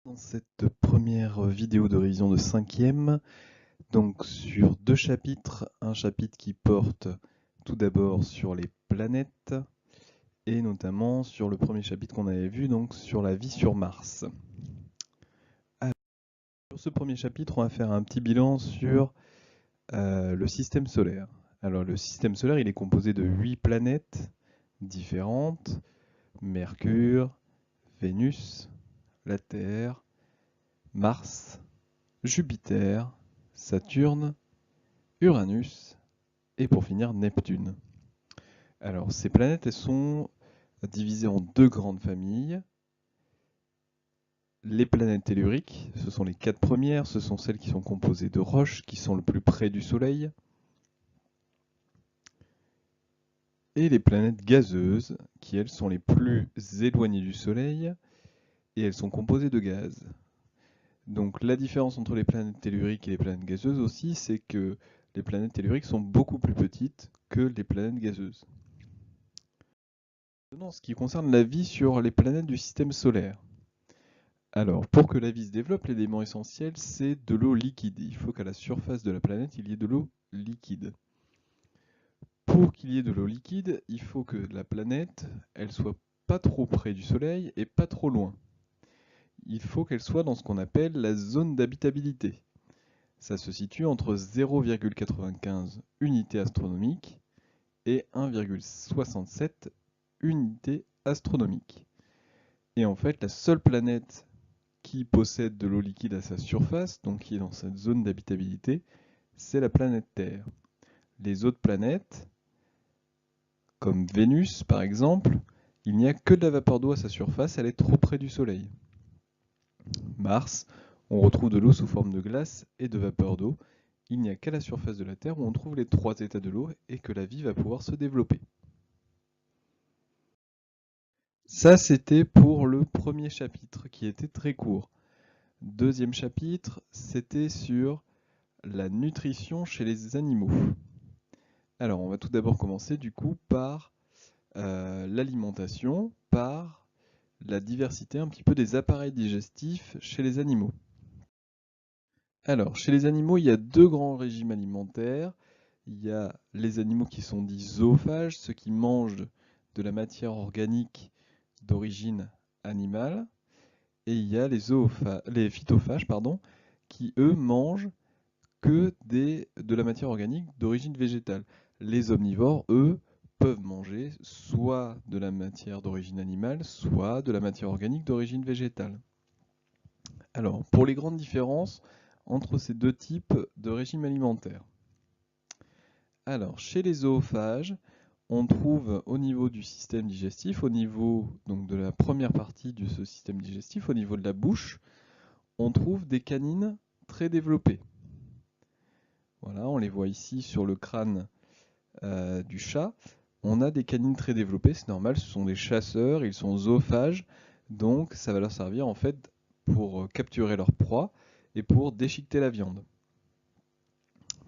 Dans cette première vidéo de révision de 5e, donc sur deux chapitres, un chapitre qui porte tout d'abord sur les planètes et notamment sur le premier chapitre qu'on avait vu, donc sur la vie sur Mars. Alors, sur ce premier chapitre, on va faire un petit bilan sur le système solaire. Alors le système solaire, il est composé de 8 planètes différentes: Mercure, Vénus, la Terre, Mars, Jupiter, Saturne, Uranus et pour finir Neptune. Alors ces planètes, elles sont divisées en deux grandes familles. Les planètes telluriques, ce sont les 4 premières, ce sont celles qui sont composées de roches, qui sont le plus près du Soleil. Et les planètes gazeuses, qui elles sont les plus éloignées du Soleil, et elles sont composées de gaz. Donc la différence entre les planètes telluriques et les planètes gazeuses aussi, c'est que les planètes telluriques sont beaucoup plus petites que les planètes gazeuses. Maintenant, en ce qui concerne la vie sur les planètes du système solaire. Alors, pour que la vie se développe, l'élément essentiel, c'est de l'eau liquide. Il faut qu'à la surface de la planète, il y ait de l'eau liquide. Pour qu'il y ait de l'eau liquide, il faut que la planète, elle soit pas trop près du Soleil et pas trop loin. Il faut qu'elle soit dans ce qu'on appelle la zone d'habitabilité. Ça se situe entre 0,95 unités astronomiques et 1,67 unités astronomiques. Et en fait, la seule planète qui possède de l'eau liquide à sa surface, donc qui est dans cette zone d'habitabilité, c'est la planète Terre. Les autres planètes, comme Vénus par exemple, il n'y a que de la vapeur d'eau à sa surface, elle est trop près du Soleil. Mars, on retrouve de l'eau sous forme de glace et de vapeur d'eau. Il n'y a qu'à la surface de la Terre où on trouve les trois états de l'eau et que la vie va pouvoir se développer. Ça, c'était pour le premier chapitre qui était très court. Deuxième chapitre, c'était sur la nutrition chez les animaux. Alors, on va tout d'abord commencer du coup par l'alimentation, par la diversité un petit peu des appareils digestifs chez les animaux. Alors, chez les animaux, il y a deux grands régimes alimentaires. Il y a les animaux qui sont dits zoophages, ceux qui mangent de la matière organique d'origine animale, et il y a les phytophages, qui eux mangent que de la matière organique d'origine végétale. Les omnivores, eux, peuvent manger soit de la matière d'origine animale, soit de la matière organique d'origine végétale. Alors, pour les grandes différences entre ces deux types de régimes alimentaires. Alors, chez les zoophages, on trouve au niveau du système digestif, au niveau donc, de la première partie de ce système digestif, au niveau de la bouche, on trouve des canines très développées. Voilà, on les voit ici sur le crâne du chat. On a des canines très développées, c'est normal, ce sont des chasseurs, ils sont zoophages, donc ça va leur servir en fait pour capturer leur proie et pour déchiqueter la viande.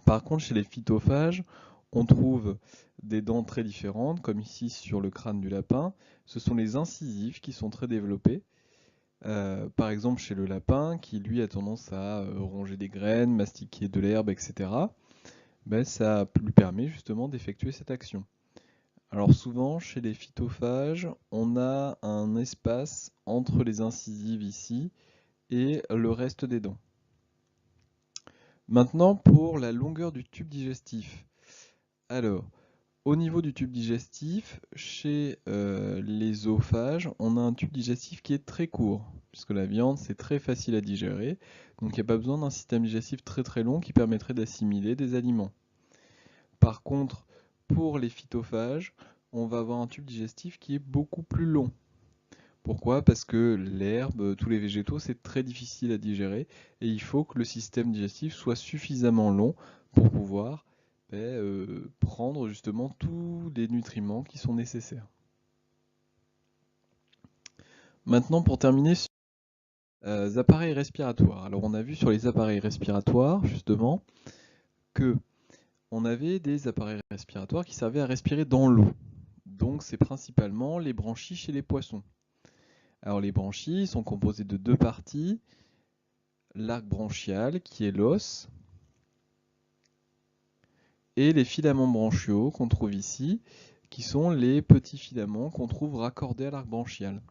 Par contre, chez les phytophages, on trouve des dents très différentes, comme ici sur le crâne du lapin. Ce sont les incisives qui sont très développées. Par exemple, chez le lapin, qui lui a tendance à ronger des graines, mastiquer de l'herbe, etc., ben, ça lui permet justement d'effectuer cette action. Alors souvent, chez les phytophages, on a un espace entre les incisives ici et le reste des dents. Maintenant, pour la longueur du tube digestif. Alors, au niveau du tube digestif, chez les zoophages, on a un tube digestif qui est très court, puisque la viande, c'est très facile à digérer, donc il n'y a pas besoin d'un système digestif très très long qui permettrait d'assimiler des aliments. Par contre, pour les phytophages, on va avoir un tube digestif qui est beaucoup plus long. Pourquoi? Parce que l'herbe, tous les végétaux, c'est très difficile à digérer et il faut que le système digestif soit suffisamment long pour pouvoir prendre justement tous les nutriments qui sont nécessaires. Maintenant, pour terminer sur les appareils respiratoires. Alors, on a vu sur les appareils respiratoires, justement, que on avait des appareils respiratoires qui servaient à respirer dans l'eau. Donc, c'est principalement les branchies chez les poissons. Alors les branchies sont composées de deux parties, l'arc branchial qui est l'os, et les filaments branchiaux qu'on trouve ici, qui sont les petits filaments qu'on trouve raccordés à l'arc branchial.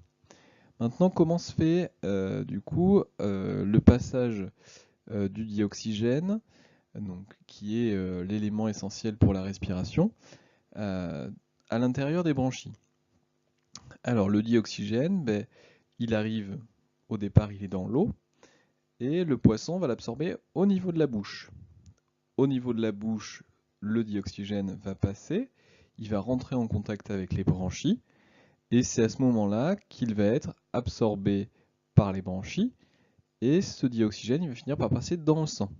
Maintenant, comment se fait le passage du dioxygène, donc, qui est l'élément essentiel pour la respiration, à l'intérieur des branchies? Alors le dioxygène, il arrive, au départ il est dans l'eau, et le poisson va l'absorber au niveau de la bouche. Au niveau de la bouche, le dioxygène va passer, il va rentrer en contact avec les branchies, et c'est à ce moment-là qu'il va être absorbé par les branchies, et ce dioxygène il va finir par passer dans le sang.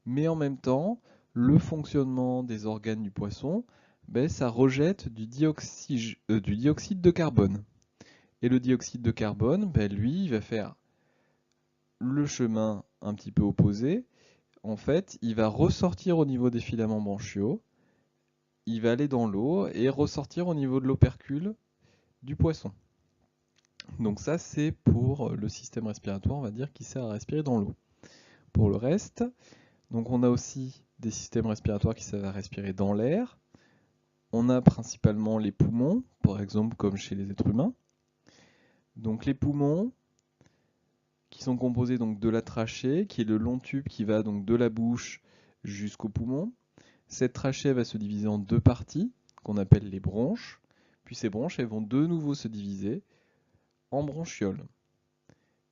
Mais en même temps, le fonctionnement des organes du poisson, ça rejette du dioxyde de carbone. Et le dioxyde de carbone, lui, il va faire le chemin un petit peu opposé. En fait, il va ressortir au niveau des filaments branchiaux, il va aller dans l'eau et ressortir au niveau de l'opercule du poisson. Donc ça, c'est pour le système respiratoire, on va dire, qui sert à respirer dans l'eau. Pour le reste, donc on a aussi des systèmes respiratoires qui servent à respirer dans l'air. On a principalement les poumons, par exemple comme chez les êtres humains. Donc les poumons, qui sont composés donc de la trachée, qui est le long tube qui va donc de la bouche jusqu'au poumon. Cette trachée va se diviser en deux parties, qu'on appelle les bronches. Puis ces bronches, elles vont de nouveau se diviser en bronchioles.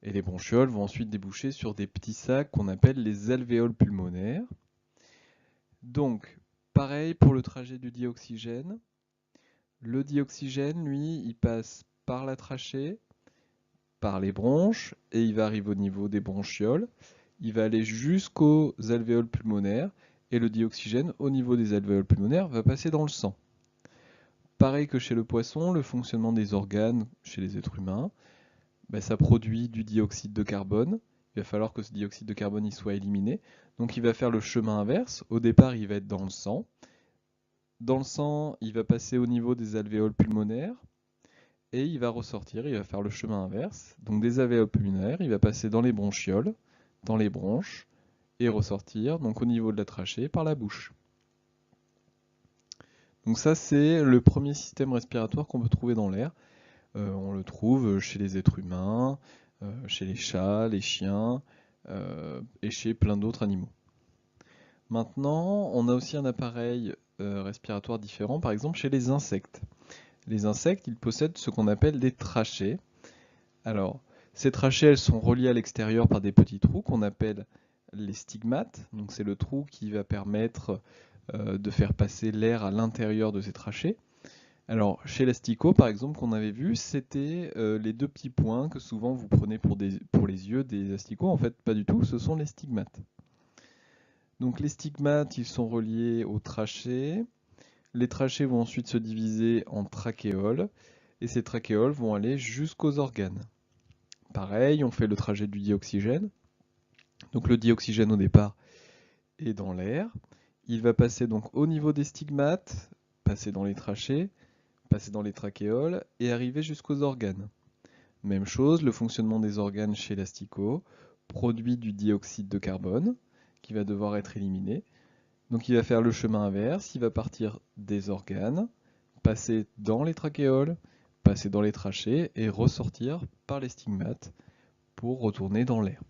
Et les bronchioles vont ensuite déboucher sur des petits sacs qu'on appelle les alvéoles pulmonaires. Donc, pareil pour le trajet du dioxygène. Le dioxygène, lui, il passe par la trachée, par les bronches, et il va arriver au niveau des bronchioles. Il va aller jusqu'aux alvéoles pulmonaires, et le dioxygène, au niveau des alvéoles pulmonaires, va passer dans le sang. Pareil que chez le poisson, le fonctionnement des organes chez les êtres humains, ça produit du dioxyde de carbone. Il va falloir que ce dioxyde de carbone il soit éliminé. Donc il va faire le chemin inverse. Au départ, il va être dans le sang. Dans le sang, il va passer au niveau des alvéoles pulmonaires. Et il va ressortir, il va faire le chemin inverse. Donc des alvéoles pulmonaires, il va passer dans les bronchioles, dans les bronches, et ressortir donc au niveau de la trachée par la bouche. Donc ça, c'est le premier système respiratoire qu'on peut trouver dans l'air. On le trouve chez les êtres humains, chez les chats, les chiens et chez plein d'autres animaux. Maintenant, on a aussi un appareil respiratoire différent, par exemple chez les insectes. Les insectes, ils possèdent ce qu'on appelle des trachées. Alors, ces trachées, elles sont reliées à l'extérieur par des petits trous qu'on appelle les stigmates. Donc c'est le trou qui va permettre de faire passer l'air à l'intérieur de ces trachées. Alors, chez l'asticot, par exemple, qu'on avait vu, c'était les deux petits points que souvent vous prenez pour les yeux des asticots. En fait, pas du tout, ce sont les stigmates. Donc les stigmates, ils sont reliés aux trachées. Les trachées vont ensuite se diviser en trachéoles, et ces trachéoles vont aller jusqu'aux organes. Pareil, on fait le trajet du dioxygène. Donc le dioxygène au départ est dans l'air. Il va passer donc au niveau des stigmates, passer dans les trachées, passer dans les trachéoles et arriver jusqu'aux organes. Même chose, le fonctionnement des organes chez l'asticot produit du dioxyde de carbone qui va devoir être éliminé. Donc il va faire le chemin inverse, il va partir des organes, passer dans les trachéoles, passer dans les trachées et ressortir par les stigmates pour retourner dans l'air.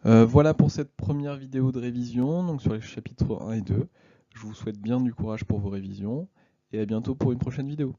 Voilà pour cette première vidéo de révision, donc sur les chapitres 1 et 2. Je vous souhaite bien du courage pour vos révisions et à bientôt pour une prochaine vidéo.